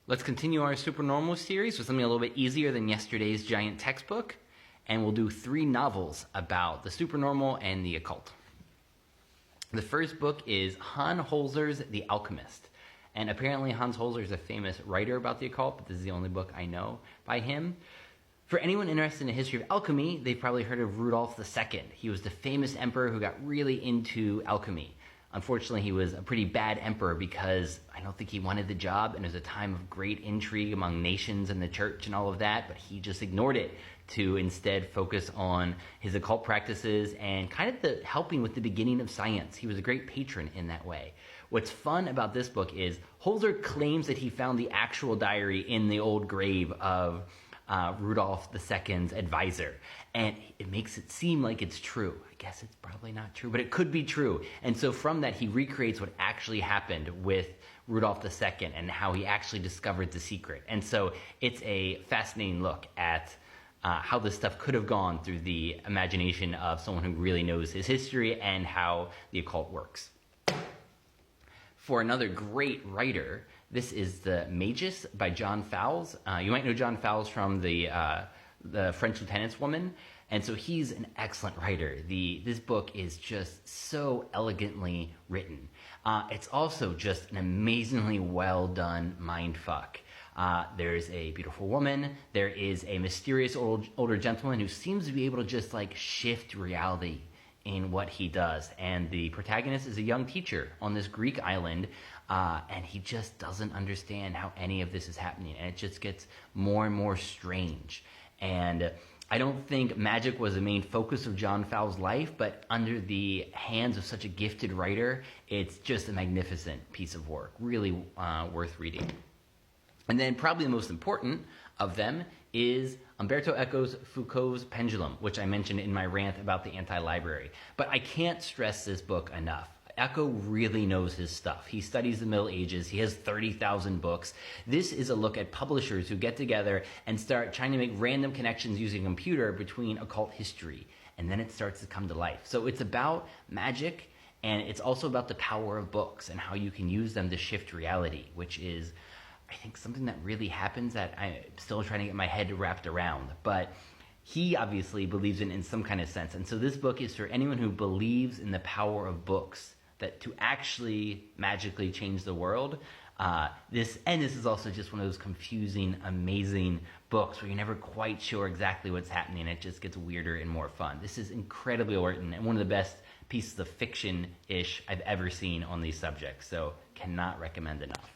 Let's continue our Supernormal series with something a little bit easier than yesterday's giant textbook, and we'll do 3 novels about the supernormal and the occult. The first book is Hans Holzer's The Alchemist, and apparently Hans Holzer is a famous writer about the occult, but this is the only book I know by him. For anyone interested in the history of alchemy, they've probably heard of Rudolf II. He was the famous emperor who got really into alchemy. Unfortunately, he was a pretty bad emperor because I don't think he wanted the job, and it was a time of great intrigue among nations and the church and all of that, but he just ignored it to instead focus on his occult practices and kind of helping with the beginning of science. He was a great patron in that way. What's fun about this book is Holzer claims that he found the actual diary in the old grave of Rudolf II's advisor, and it makes it seem like it's true. I guess it's probably not true, but it could be true. And so from that, he recreates what actually happened with Rudolf II and how he actually discovered the secret. And so it's a fascinating look at how this stuff could have gone through the imagination of someone who really knows his history and how the occult works. For another great writer, this is The Magus by John Fowles. You might know John Fowles from the French Lieutenant's Woman, and so he's an excellent writer. This book is just so elegantly written. It's also just an amazingly well done mindfuck. There's a beautiful woman. There is a mysterious older gentleman who seems to be able to just like shift reality in what he does. And the protagonist is a young teacher on this Greek island, and he just doesn't understand how any of this is happening. And it just gets more and more strange. And I don't think magic was the main focus of John Fowles' life, but under the hands of such a gifted writer, it's just a magnificent piece of work, really worth reading. And then probably the most important of them is Umberto Eco's Foucault's Pendulum, which I mentioned in my rant about the anti-library. But I can't stress this book enough. Eco really knows his stuff. He studies the Middle Ages. He has 30,000 books. This is a look at publishers who get together and start trying to make random connections using a computer between occult history. And then it starts to come to life. So it's about magic, and it's also about the power of books and how you can use them to shift reality, which is, I think, something that really happens that I'm still trying to get my head wrapped around. But he obviously believes in some kind of sense. And so this book is for anyone who believes in the power of books, that to actually magically change the world. This is also just one of those confusing, amazing books where you're never quite sure exactly what's happening. It just gets weirder and more fun. This is incredibly well written and one of the best pieces of fiction-ish I've ever seen on these subjects. So cannot recommend enough.